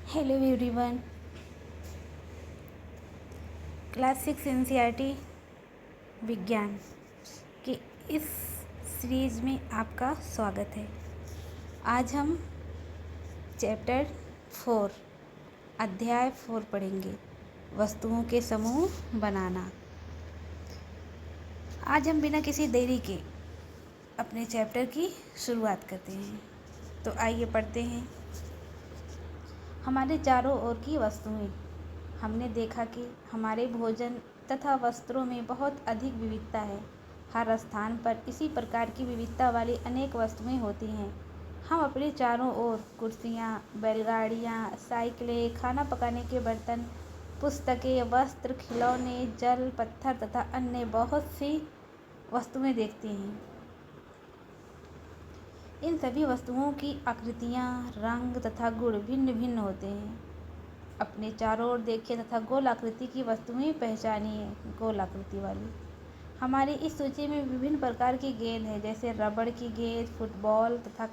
Hello everyone. Class 6 NCERT विज्ञान के इस सीरीज़ में आपका स्वागत है। आज हम चैप्टर 4 अध्याय 4 पढ़ेंगे, वस्तुओं के समूह बनाना। आज हम बिना किसी देरी के अपने चैप्टर की शुरुआत करते हैं। तो आइए पढ़ते हैं। हमारे चारों ओर की वस्तुएं। हमने देखा कि हमारे भोजन तथा वस्त्रों में बहुत अधिक विविधता है। हर स्थान पर इसी प्रकार की विविधता वाली अनेक वस्तुएं होती हैं। हम अपने चारों ओर कुर्सियाँ, बैलगाड़ियाँ, साइकिलें, खाना पकाने के बर्तन, पुस्तकें, वस्त्र, खिलौने, जल, पत्थर तथा अन्य बहुत सी वस्तुएं देखते हैं। इन सभी वस्तुओं की आकृतियाँ, रंग तथा गुण भिन्न भिन्न होते हैं। अपने चारों ओर देखिए तथा गोल आकृति की वस्तुएं पहचानिए। गोल आकृति वाली हमारी इस सूची में विभिन्न प्रकार की गेंद है, जैसे रबड़ की गेंद, फुटबॉल तथा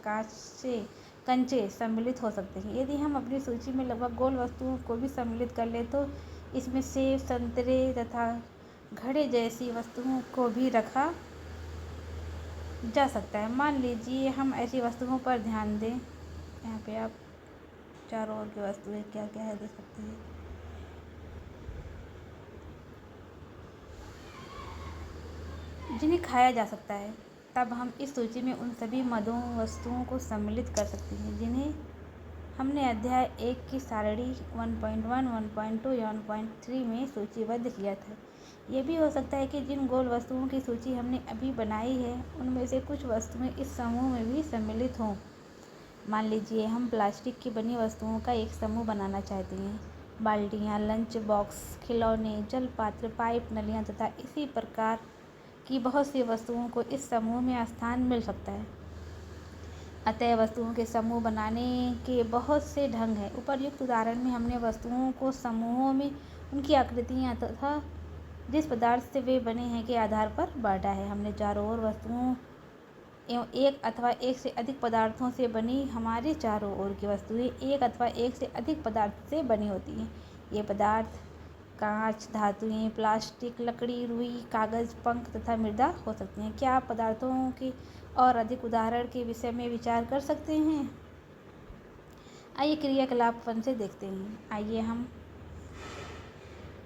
कंचे सम्मिलित हो सकते हैं। यदि हम अपनी सूची में लगभग गोल वस्तुओं को भी सम्मिलित कर ले तो इसमें सेब, संतरे तथा घड़े जैसी वस्तुओं को भी रखा जा सकता है। मान लीजिए हम ऐसी वस्तुओं पर ध्यान दें। यहाँ पे आप चारों ओर की वस्तुएं क्या क्या है देख सकते हैं। जिन्हें खाया जा सकता है, तब हम इस सूची में उन सभी मदों वस्तुओं को सम्मिलित कर सकते हैं जिन्हें हमने अध्याय 1 की सारणी 1.1, 1.2 या 1.3 में सूचीबद्ध किया था। यह भी हो सकता है कि जिन गोल वस्तुओं की सूची हमने अभी बनाई है उनमें से कुछ वस्तुएं इस समूह में भी सम्मिलित हों। मान लीजिए हम प्लास्टिक की बनी वस्तुओं का एक समूह बनाना चाहते हैं। बाल्टियाँ, लंच बॉक्स, खिलौने, जल पात्र, पाइप, नलियाँ तथा इसी प्रकार की बहुत सी वस्तुओं को इस समूह में स्थान मिल सकता है। अतः वस्तुओं के समूह बनाने के बहुत से ढंग हैं। उपर्युक्त उदाहरण में हमने वस्तुओं को समूहों में उनकी आकृतियाँ तथा जिस पदार्थ से वे बने हैं के आधार पर बांटा है। हमने चारों ओर वस्तुओं एवं एक अथवा एक से अधिक पदार्थों से बनी हमारे चारों ओर की वस्तुएं एक अथवा एक से अधिक पदार्थ से बनी होती हैं। ये पदार्थ कांच, धातुएं, प्लास्टिक, लकड़ी, रुई, कागज़, पंख तथा मृदा हो सकती हैं। क्या आप पदार्थों के और अधिक उदाहरण के विषय में विचार कर सकते हैं? आइए क्रियाकलाप 1 से देखते हैं। आइए हम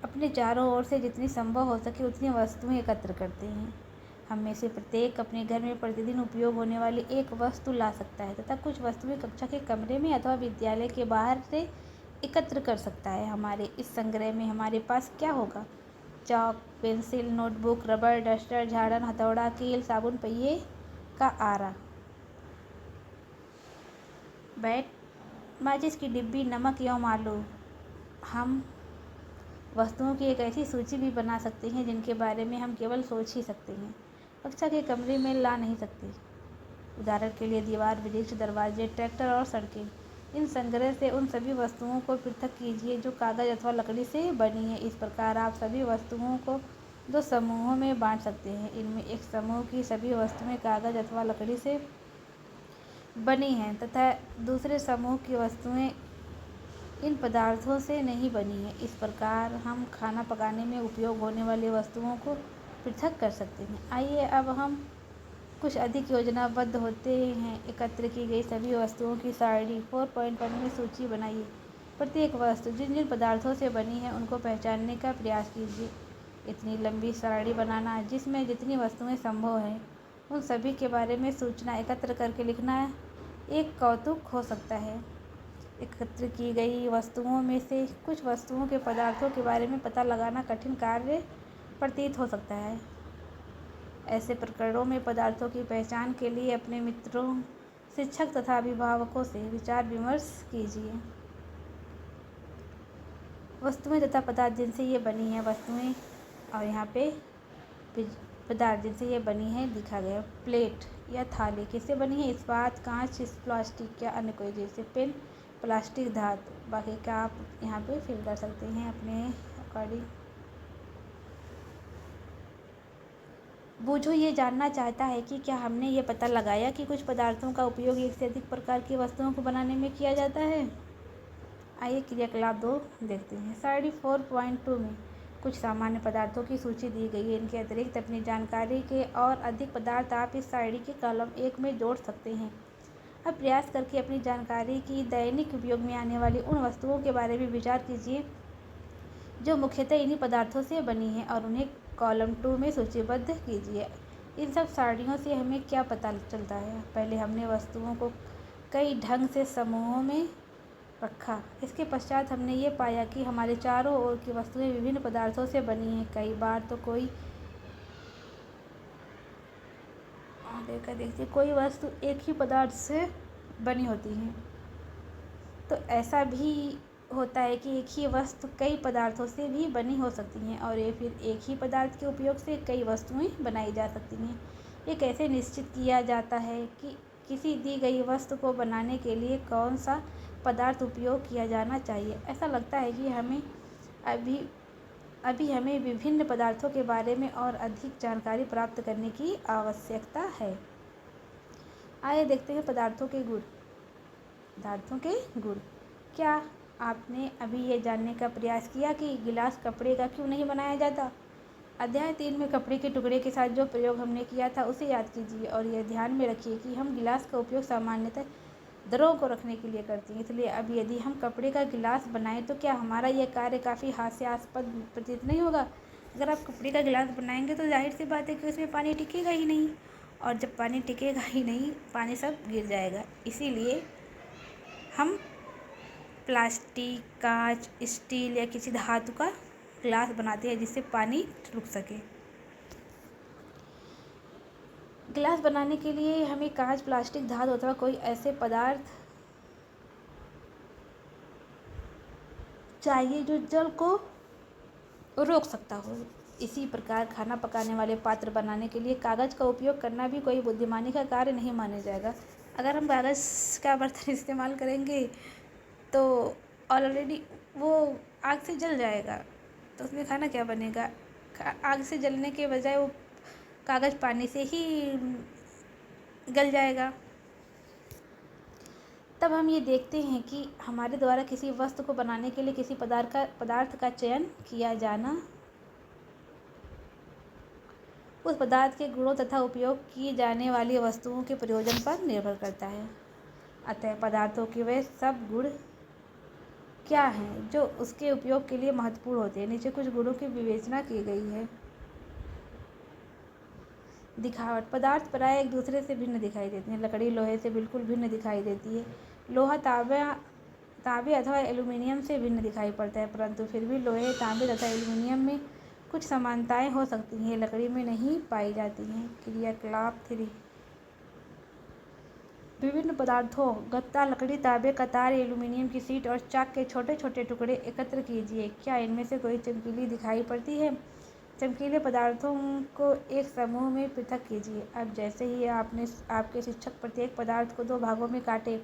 अपने चारों ओर से जितनी संभव हो सके उतनी वस्तुएं एकत्र करते हैं। हम में से प्रत्येक अपने घर में प्रतिदिन उपयोग होने वाली एक वस्तु ला सकता है तथा कुछ वस्तुएं कक्षा के कमरे में अथवा विद्यालय के बाहर से एकत्र कर सकता है। हमारे इस संग्रह में हमारे पास क्या होगा? चॉक, पेंसिल, नोटबुक, रबड़, डस्टर, झाड़न, हथौड़ा, कील, साबुन, पहिए का आरा, बैट, माचिस की डिब्बी, नमक एवं आलू। हम वस्तुओं की एक ऐसी सूची भी बना सकते हैं जिनके बारे में हम केवल सोच ही सकते हैं, कक्षा के कमरे में ला नहीं सकते। उदाहरण के लिए दीवार, वृक्ष, दरवाजे, ट्रैक्टर और सड़कें। इन संग्रह से उन सभी वस्तुओं को पृथक कीजिए जो कागज़ अथवा लकड़ी से बनी है। इस प्रकार आप सभी वस्तुओं को 2 समूहों में बांट सकते हैं। इनमें एक समूह की सभी वस्तुएं कागज़ अथवा लकड़ी से बनी हैं तथा दूसरे समूह की वस्तुएं इन पदार्थों से नहीं बनी है। इस प्रकार हम खाना पकाने में उपयोग होने वाली वस्तुओं को पृथक कर सकते हैं। आइए अब हम कुछ अधिक योजनाबद्ध होते हैं। एकत्र की गई सभी वस्तुओं की सारणी 4.1 में सूची बनाइए। प्रत्येक वस्तु जिन जिन पदार्थों से बनी है उनको पहचानने का प्रयास कीजिए। इतनी लंबी सारणी बनाना जिसमें जितनी वस्तुएं संभव हैं उन सभी के बारे में सूचना एकत्र करके लिखना एक कौतुक हो सकता है। एकत्र की गई वस्तुओं में से कुछ वस्तुओं के पदार्थों के बारे में पता लगाना कठिन कार्य प्रतीत हो सकता है। ऐसे प्रकरणों में पदार्थों की पहचान के लिए अपने मित्रों, शिक्षक तथा अभिभावकों से विचार विमर्श कीजिए। वस्तुएं तथा पदार्थ जिनसे ये बनी है वस्तुएं और यहाँ पे पदार्थ जिनसे ये बनी है दिखा गया। प्लेट या थाली किससे बनी है? इस्पात, कांच, प्लास्टिक या अन्य कोई, जैसे पेन, प्लास्टिक, धातु। बाकी का आप यहाँ पे फिल कर सकते हैं अपने अकॉर्डिंग। बूझो ये जानना चाहता है कि क्या हमने ये पता लगाया कि कुछ पदार्थों का उपयोग एक से अधिक प्रकार की वस्तुओं को बनाने में किया जाता है। आइए क्रियाकलाप 2 देखते हैं। सारणी 4.2 में कुछ सामान्य पदार्थों की सूची दी गई है। इनके अतिरिक्त अपनी जानकारी के और अधिक पदार्थ आप इस सारणी के कॉलम 1 में जोड़ सकते हैं। अब प्रयास करके अपनी जानकारी की दैनिक उपयोग में आने वाली उन वस्तुओं के बारे में विचार कीजिए जो मुख्यतः इन्हीं पदार्थों से बनी हैं और उन्हें कॉलम 2 में सूचीबद्ध कीजिए। इन सब सारणियों से हमें क्या पता चलता है? पहले हमने वस्तुओं को कई ढंग से समूहों में रखा। इसके पश्चात हमने ये पाया कि हमारे चारों ओर की वस्तुएं विभिन्न पदार्थों से बनी हैं। कई बार तो कोई वस्तु एक ही पदार्थ से बनी होती है। तो ऐसा भी होता है कि एक ही वस्तु कई पदार्थों से भी बनी हो सकती हैं और ये फिर एक ही पदार्थ के उपयोग से कई वस्तुएं बनाई जा सकती हैं। ये कैसे निश्चित किया जाता है कि किसी दी गई वस्तु को बनाने के लिए कौन सा पदार्थ उपयोग किया जाना चाहिए? ऐसा लगता है कि अभी हमें विभिन्न पदार्थों के बारे में और अधिक जानकारी प्राप्त करने की आवश्यकता है। आइए देखते हैं पदार्थों के गुण। क्या आपने अभी ये जानने का प्रयास किया कि गिलास कपड़े का क्यों नहीं बनाया जाता? अध्याय 3 में कपड़े के टुकड़े के साथ जो प्रयोग हमने किया था उसे याद कीजिए और यह ध्यान में रखिए कि हम गिलास का उपयोग सामान्यतः दरों को रखने के लिए करते हैं। इसलिए अब यदि हम कपड़े का गिलास बनाएं तो क्या हमारा यह कार्य काफ़ी हास्यास्पद प्रतीत नहीं होगा? अगर आप कपड़े का गिलास बनाएंगे तो जाहिर सी बात है कि उसमें पानी टिकेगा ही नहीं, और जब पानी टिकेगा ही नहीं, पानी सब गिर जाएगा। इसीलिए हम प्लास्टिक, कांच, स्टील या किसी धातु का ग्लास बनाते हैं जिससे पानी रुक सके। गिलास बनाने के लिए हमें कांच, प्लास्टिक, धातु अथवा कोई ऐसे पदार्थ चाहिए जो जल को रोक सकता हो। इसी प्रकार खाना पकाने वाले पात्र बनाने के लिए कागज़ का उपयोग करना भी कोई बुद्धिमानी का कार्य नहीं माना जाएगा। अगर हम कागज़ का बर्तन इस्तेमाल करेंगे तो ऑलरेडी वो आग से जल जाएगा, तो उसमें खाना क्या बनेगा? आग से जलने के बजाय वो कागज़ पानी से ही गल जाएगा। तब हम ये देखते हैं कि हमारे द्वारा किसी वस्तु को बनाने के लिए किसी पदार्थ का चयन किया जाना उस पदार्थ के गुणों तथा उपयोग की जाने वाली वस्तुओं के प्रयोजन पर निर्भर करता है। अतः पदार्थों के वे सब गुण क्या हैं जो उसके उपयोग के लिए महत्वपूर्ण होते हैं? नीचे कुछ गुणों की विवेचना की गई है। दिखावट। पदार्थ प्राय एक दूसरे से भिन्न दिखाई देते हैं। लकड़ी लोहे से बिल्कुल भिन्न दिखाई देती है। लोहा तांबे अथवा एल्यूमीनियम से भिन्न दिखाई पड़ता है, परंतु फिर भी लोहे, तांबे तथा एल्यूमीनियम में कुछ समानताएं हो सकती हैं, लकड़ी में नहीं पाई जाती हैं। क्रियाकलाप 3। विभिन्न पदार्थों गत्ता, लकड़ी, तांबे का तार, एल्यूमीनियम की शीट और चाक के छोटे छोटे टुकड़े एकत्र कीजिए। क्या इनमें से कोई चमकीली दिखाई पड़ती है? चमकीले पदार्थों को एक समूह में पृथक कीजिए। अब जैसे ही आपके शिक्षक प्रत्येक पदार्थ को 2 भागों में काटे,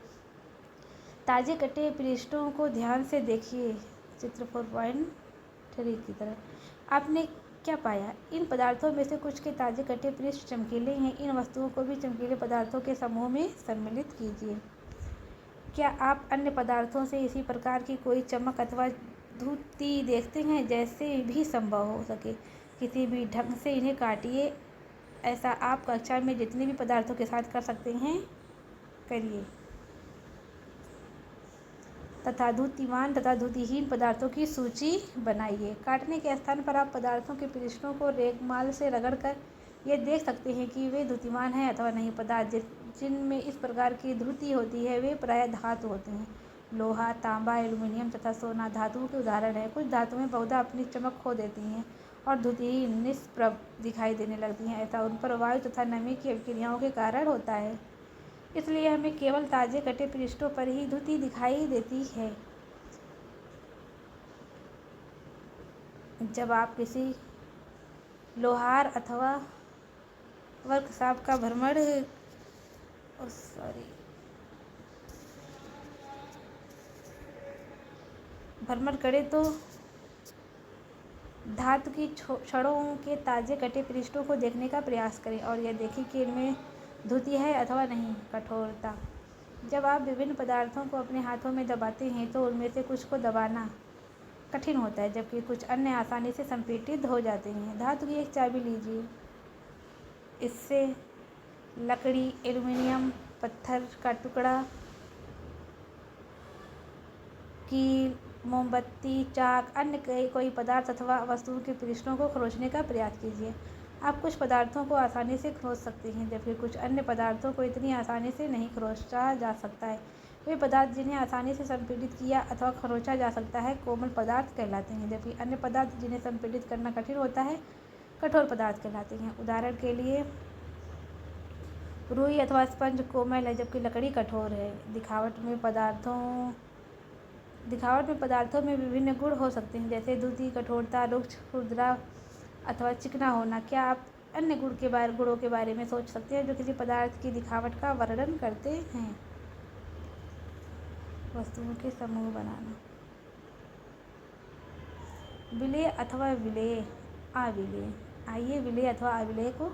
ताजे कटे पृष्ठों को ध्यान से देखिए, चित्र 4.3 की तरह। आपने क्या पाया? इन पदार्थों में से कुछ के ताजे कटे पृष्ठ चमकीले हैं। इन वस्तुओं को भी चमकीले पदार्थों के समूह में सम्मिलित कीजिए। क्या आप अन्य पदार्थों से इसी प्रकार की कोई चमक अथवा धूति देखते हैं? जैसे भी संभव हो सके किसी भी ढंग से इन्हें काटिए। ऐसा आप कक्षा में जितने भी पदार्थों के साथ कर सकते हैं करिए, तथा धूतिमान तथा धूतिहीन पदार्थों की सूची बनाइए। काटने के स्थान पर आप पदार्थों के पृष्ठों को रेगमाल से रगड़कर ये देख सकते हैं कि वे धूतिमान हैं अथवा नहीं। पदार्थ जिनमें इस प्रकार की धूति होती है वे प्रायः धातु होते हैं। लोहा, तांबा, एल्यूमीनियम तथा सोना धातुओं के उदाहरण हैं। कुछ धातुएं बहुधा अपनी चमक खो देती हैं और धूतिहीन, निष्प्रभ दिखाई देने लगती हैं। ऐसा उन पर वायु तथा नमी की अभिक्रियाओं के कारण होता है। इसलिए हमें केवल ताजे कटे पृष्ठों पर ही धूति दिखाई देती है। जब आप किसी लोहार अथवा वर्कशॉप का भ्रमण करें तो धातु की छड़ों के ताजे कटे पृष्ठों को देखने का प्रयास करें और यह देखें कि इनमें धुति है अथवा नहीं। कठोरता। जब आप विभिन्न पदार्थों को अपने हाथों में दबाते हैं तो उनमें से कुछ को दबाना कठिन होता है, जबकि कुछ अन्य आसानी से संपीड़ित हो जाते हैं। धातु की एक चाबी लीजिए। इससे लकड़ी, एल्युमिनियम, पत्थर का टुकड़ा, कील, मोमबत्ती, चाक, अन्य कोई पदार्थ अथवा वस्तुओं के पृष्ठों को खरोंचने का प्रयास कीजिए। आप कुछ पदार्थों को आसानी से खरोंच सकते हैं, जबकि कुछ अन्य पदार्थों को इतनी आसानी से नहीं खरोंचा जा सकता है। वे पदार्थ जिन्हें आसानी से संपीड़ित किया अथवा खरोंचा जा सकता है कोमल पदार्थ कहलाते हैं, जबकि अन्य पदार्थ जिन्हें संपीड़ित करना कठिन होता है कठोर पदार्थ कहलाते हैं। उदाहरण के लिए रुई अथवा स्पंज कोमल है, जबकि लकड़ी कठोर है। दिखावट में पदार्थों में विभिन्न गुण हो सकते हैं, जैसे द्युति, कठोरता, रुक्ष, खुरदरा अथवा चिकना होना। क्या आप अन्य गुणों के बारे में सोच सकते हैं जो किसी पदार्थ की दिखावट का वर्णन करते हैं? वस्तुओं के समूह बनाना। विलेय अथवा विलेय, अविलेय। आइए विलेय अथवा अविलेय को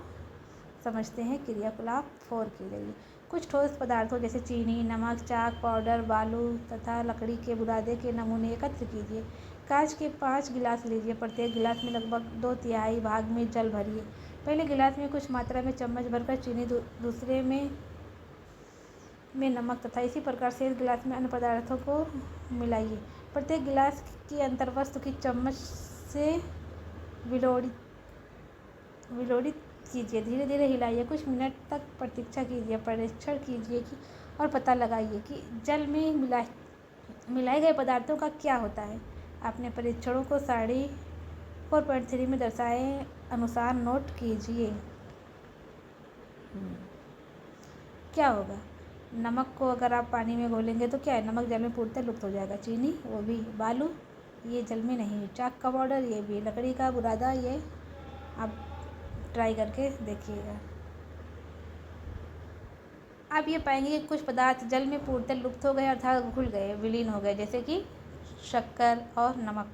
समझते हैं क्रियाकलाप 4 के जरिए। कुछ ठोस पदार्थों जैसे चीनी, नमक, चाक, पाउडर, बालू तथा लकड़ी के बुरादे के नमूने एकत्र कीजिए। कांच के 5 गिलास लीजिए। प्रत्येक गिलास में लगभग 2/3 भाग में जल भरिए। पहले गिलास में कुछ मात्रा में चम्मच भरकर चीनी, दूसरे में नमक तथा इसी प्रकार शेष गिलास में अन्य पदार्थों को मिलाइए। प्रत्येक गिलास की अंतर्वस्तु की चम्मच से विलोड़ित कीजिए। धीरे धीरे हिलाइए। कुछ मिनट तक प्रतीक्षा कीजिए। परीक्षण कीजिए कि और पता लगाइए कि जल में मिलाए गए पदार्थों का क्या होता है। अपने परीक्षणों को सारणी 4.3 में दर्शाए अनुसार नोट कीजिए। क्या होगा? नमक को अगर आप पानी में घोलेंगे तो क्या है, नमक जल में पूर्णतः लुप्त हो जाएगा। चीनी वो भी, बालू ये जल में नहीं, चाक का पाउडर ये भी, लकड़ी का बुरादा ये आप ट्राई करके देखिएगा। आप ये पाएंगे कि कुछ पदार्थ जल में पूर्णतः लुप्त हो गए अर्थात घुल गए, विलीन हो गए, जैसे कि शक्कर और नमक।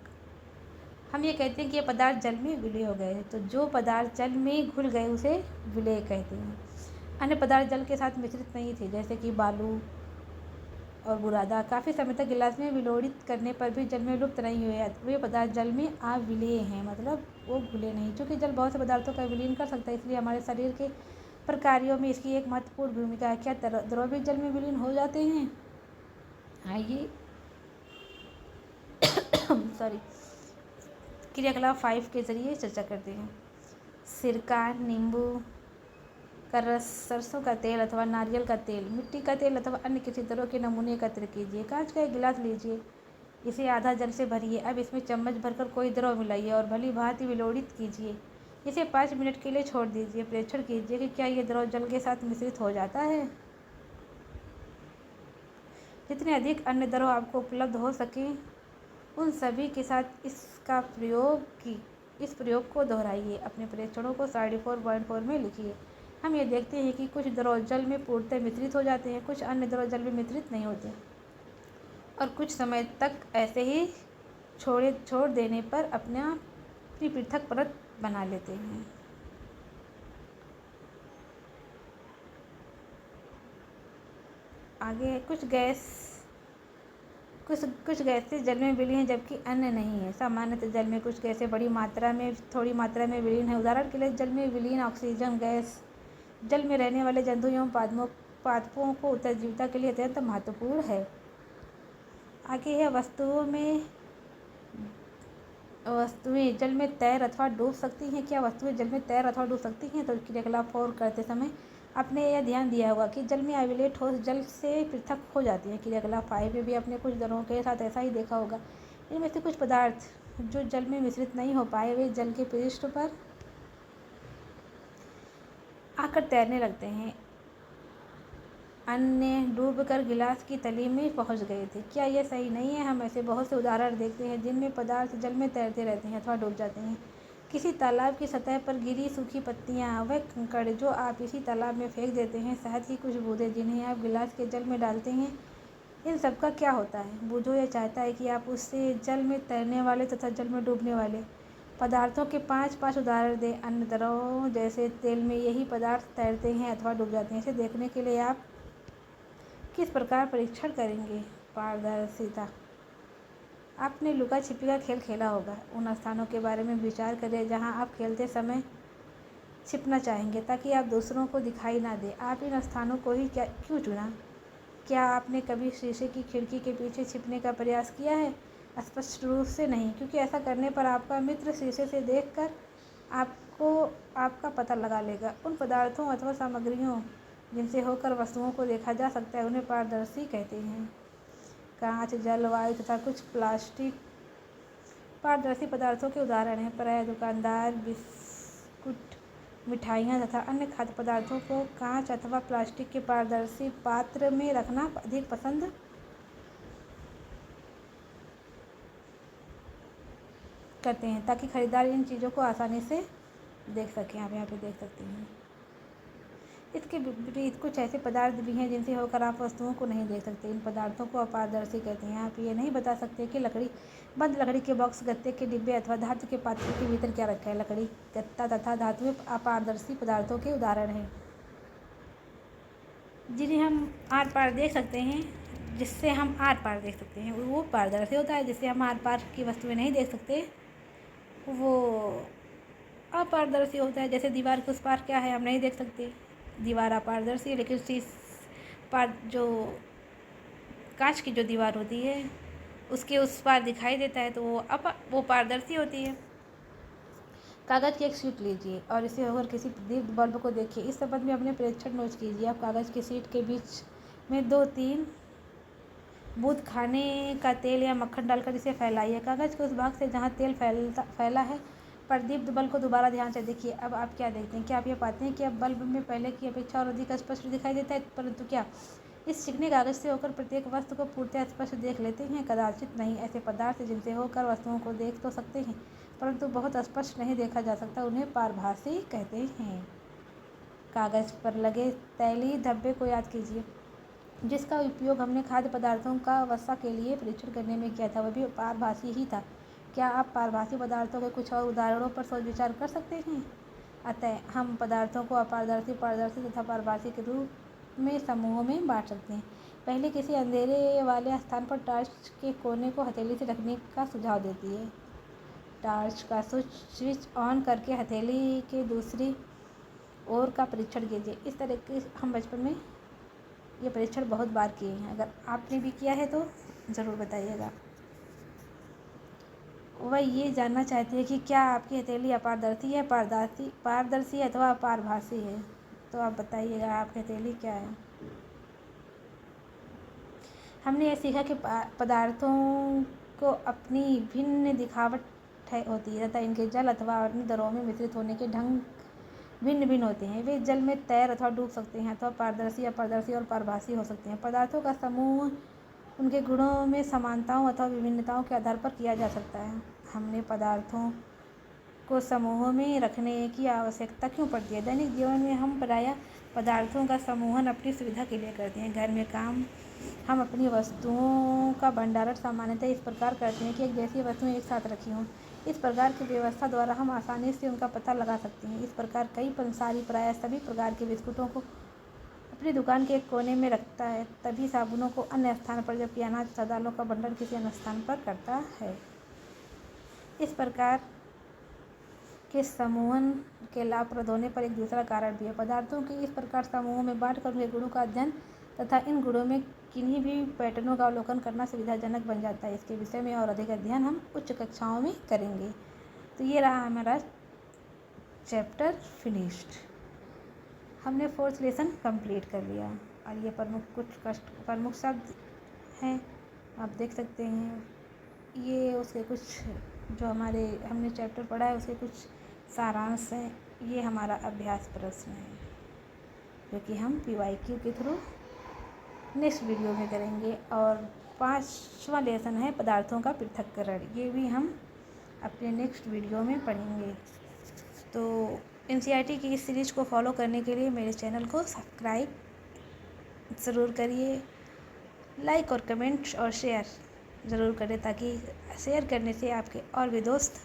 हम ये कहते हैं कि ये पदार्थ जल में विलीन हो गए। तो जो पदार्थ जल में घुल गए उसे विलेय कहते हैं। अन्य पदार्थ जल के साथ मिश्रित नहीं थे, जैसे कि बालू और बुरादा काफ़ी समय तक गिलास में विलोड़ित करने पर भी जल में लुप्त नहीं हुए। वे पदार्थ जल में अविलेय हैं, मतलब वो घुले नहीं। चूँकि जल बहुत से पदार्थों का विलीन कर सकता है, इसलिए हमारे शरीर के प्रकार्यों में इसकी एक महत्वपूर्ण भूमिका है। क्या द्रव भी जल में विलीन हो जाते हैं? आइए क्रियाकलाप 5 के जरिए चर्चा करते हैं। सिरका, नींबू का रस, सरसों का तेल अथवा नारियल का तेल, मिट्टी का तेल अथवा अन्य किसी तरह के नमूने एकत्र कीजिए। कांच का एक गिलास लीजिए। इसे आधा जल से भरिए। अब इसमें चम्मच भरकर कोई द्रव मिलाइए और भली भांति विलोड़ित कीजिए। इसे 5 मिनट के लिए छोड़ दीजिए। परीक्षण कीजिए कि क्या यह द्रव जल के साथ मिश्रित हो जाता है। जितने अधिक अन्य द्रव आपको उपलब्ध हो सके उन सभी के साथ इस प्रयोग को दोहराइए। अपने परीक्षणों को सारणी 4.4 में लिखिए। हम ये देखते हैं कि कुछ द्रव जल में पूर्णतः मिश्रित हो जाते हैं, कुछ अन्य द्रव जल में मिश्रित नहीं होते और कुछ समय तक ऐसे ही छोड़ देने पर अपना पृथक परत बना लेते हैं। आगे कुछ गैसें जल में विलीन हैं जबकि अन्य नहीं है। सामान्यतः जल में कुछ गैसें थोड़ी मात्रा में विलीन है। उदाहरण के लिए जल में विलीन ऑक्सीजन गैस जल में रहने वाले जंतु एवं पादपों को उत्तरजीविता के लिए अत्यंत महत्वपूर्ण है। आगे है वस्तुएं जल में तैर अथवा डूब सकती हैं। क्या वस्तुएं जल में तैर अथवा डूब सकती हैं? तो क्रियाकलाप 4 करते समय आपने यह ध्यान दिया होगा कि जल में अविलेय ठोस जल से पृथक हो जाती हैं। क्रियाकलाप 5 में भी आपने कुछ द्रवों के साथ ऐसा ही देखा होगा। इनमें से कुछ पदार्थ जो जल में मिश्रित नहीं हो पाए वे जल के पृष्ठ पर आकर तैरने लगते हैं। अन्य डूबकर गिलास की तली में पहुंच गए थे। क्या यह सही नहीं है? हम ऐसे बहुत से उदाहरण देखते हैं जिनमें पदार्थ जल में तैरते रहते हैं अथवा डूब जाते हैं। किसी तालाब की सतह पर गिरी सूखी पत्तियां, वह कंकड़ जो आप इसी तालाब में फेंक देते हैं, साथ ही कुछ बूंदें जिन्हें आप गिलास के जल में डालते हैं, इन सब का क्या होता है? बूझो यह चाहता है कि आप उससे जल में तैरने वाले तथा जल में डूबने वाले पदार्थों के 5 उदाहरण दें। अन्य द्रवों जैसे तेल में यही पदार्थ तैरते हैं अथवा डूब जाते हैं। इसे देखने के लिए आपके किस प्रकार परीक्षण करेंगे? पारदर्शिता। आपने लुका छिपी का खेल खेला होगा। उन स्थानों के बारे में विचार करें जहां आप खेलते समय छिपना चाहेंगे ताकि आप दूसरों को दिखाई ना दें। आप इन स्थानों को ही क्यों चुना? क्या आपने कभी शीशे की खिड़की के पीछे छिपने का प्रयास किया है? स्पष्ट रूप से नहीं, क्योंकि ऐसा करने पर आपका मित्र शीशे से देखकर आपको आपका पता लगा लेगा। उन पदार्थों अथवा सामग्रियों जिनसे होकर वस्तुओं को देखा जा सकता है उन्हें पारदर्शी कहते हैं। कांच, जल, वायु तथा कुछ प्लास्टिक पारदर्शी पदार्थों के उदाहरण हैं। प्रायः दुकानदार बिस्कुट, मिठाइयाँ तथा अन्य खाद्य पदार्थों को कांच अथवा प्लास्टिक के पारदर्शी पात्र में रखना अधिक पसंद करते हैं ताकि खरीदार इन चीज़ों को आसानी से देख सकें। आप यहाँ पे देख सकते हैं। इसके विपरीत कुछ ऐसे पदार्थ भी हैं जिनसे होकर आप वस्तुओं को नहीं देख सकते। इन पदार्थों को अपारदर्शी कहते हैं। आप ये नहीं बता सकते कि बंद लकड़ी के बॉक्स, गत्ते के डिब्बे अथवा धातु के पात्र के भीतर क्या रखा है। लकड़ी, गत्ता तथा धातुएं अपारदर्शी पदार्थों के उदाहरण हैं जिन्हें हम आर पार देख सकते हैं। जिससे हम आर पार देख सकते हैं वो पारदर्शी होता है। जिससे हम आर पार की वस्तुएं नहीं देख सकते वो अपारदर्शी होता है। जैसे दीवार के उस पार क्या है हम नहीं देख सकते, दीवार अपारदर्शी है। लेकिन जो कांच की जो दीवार होती है उसके उस पार दिखाई देता है तो वो पारदर्शी होती है। कागज़ की एक शीट लीजिए और इसे होकर किसी दीप्त बल्ब को देखिए। इस संबंध में अपने प्रेक्षण नोट कीजिए। आप कागज़ की शीट के बीच में 2-3 बूंद खाने का तेल या मक्खन डालकर इसे फैलाइए। कागज़ के उस भाग से जहाँ तेल फैला है पर दीप्त बल्ब को दोबारा ध्यान से देखिए। अब आप क्या देखते हैं? क्या आप ये पाते हैं कि अब बल्ब में पहले की अपेक्षा और अधिक स्पष्ट दिखाई देता है? परंतु क्या इस चिकने कागज से होकर प्रत्येक वस्तु को पूर्णतः स्पष्ट देख लेते हैं? कदाचित नहीं। ऐसे पदार्थ जिनसे होकर वस्तुओं को देख तो सकते हैं परंतु बहुत स्पष्ट नहीं देखा जा सकता उन्हें पारभासी कहते हैं। कागज़ पर लगे तैलीय धब्बे को याद कीजिए जिसका उपयोग हमने खाद्य पदार्थों का वसा के लिए परीक्षण करने में किया था, वह भी पारभासी ही था। क्या आप पारभासी पदार्थों के कुछ और उदाहरणों पर सोच विचार कर सकते हैं? अतः हम पदार्थों को अपारदर्शी, पारदर्शी तथा पारभासी के रूप में समूहों में बांट सकते हैं। पहले किसी अंधेरे वाले स्थान पर टॉर्च के कोने को हथेली से रखने का सुझाव देती है। टॉर्च का स्विच ऑन करके हथेली के दूसरी ओर का परीक्षण कीजिए। इस तरह के हम बचपन में ये परीक्षण बहुत बार किए हैं। अगर आपने भी किया है तो ज़रूर बताइएगा। वह ये जानना चाहती है कि क्या आपकी हथेली अपारदर्शी है, पारदर्शी अथवा पारभासी है। तो आप बताइएगा आपकी हथेली क्या है। हमने यह सीखा कि पदार्थों को अपनी भिन्न दिखावट होती है तथा इनके जल अथवा अन्य द्रवों में मिश्रित होने के ढंग भिन्न भिन्न होते हैं। वे जल में तैर अथवा डूब सकते हैं अथवा पारदर्शी, अपारदर्शी और पारभासी हो सकते हैं। पदार्थों का समूह उनके गुणों में समानताओं अथवा विभिन्नताओं के आधार पर किया जा सकता है। हमने पदार्थों को समूहों में रखने की आवश्यकता क्यों पड़ती है? दैनिक जीवन में हम प्रायः पदार्थों का समूहन अपनी सुविधा के लिए करते हैं। घर में काम हम अपनी वस्तुओं का भंडारण सामान्यतः इस प्रकार करते हैं कि एक जैसी वस्तुएं एक साथ रखी हों। इस प्रकार की व्यवस्था द्वारा हम आसानी से उनका पता लगा सकते हैं। इस प्रकार कई पंसारी प्रायः सभी प्रकार के बिस्कुटों को अपनी दुकान के एक कोने में रखता है, तभी साबुनों को अन्य स्थान पर, जबकि अनाज तथा दालों का भंडारण किसी अन्य स्थान पर करता है। इस प्रकार के समूहन के लाभप्रद होने पर एक दूसरा कारण भी है। पदार्थों के इस प्रकार समूहों में बांटकर उनके गुणों का अध्ययन तथा इन गुणों में किन्हीं भी पैटर्नों का अवलोकन करना सुविधाजनक बन जाता है। इसके विषय में और अधिक अध्ययन हम उच्च कक्षाओं में करेंगे। तो ये रहा हमारा चैप्टर फिनिश्ड। हमने 4th लेसन कंप्लीट कर लिया और ये प्रमुख शब्द हैं, आप देख सकते हैं। ये उसके कुछ जो हमने चैप्टर पढ़ा है उसके कुछ सारांश हैं। ये हमारा अभ्यास प्रश्न है जो कि हम PYQ के थ्रू नेक्स्ट वीडियो में करेंगे। और 5वां लेसन है पदार्थों का पृथक्करण, ये भी हम अपने नेक्स्ट वीडियो में पढ़ेंगे। तो NCERT की इस सीरीज़ को फॉलो करने के लिए मेरे चैनल को सब्सक्राइब ज़रूर करिए, लाइक और कमेंट और शेयर ज़रूर करें ताकि शेयर करने से आपके और भी दोस्त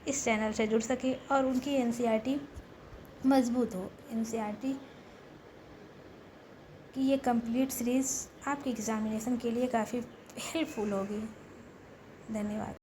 इस चैनल से जुड़ सके और उनकी NCERT मजबूत हो। NCERT कि ये कंप्लीट सीरीज़ आपके एग्ज़ामिनेशन के लिए काफ़ी हेल्पफुल होगी। धन्यवाद।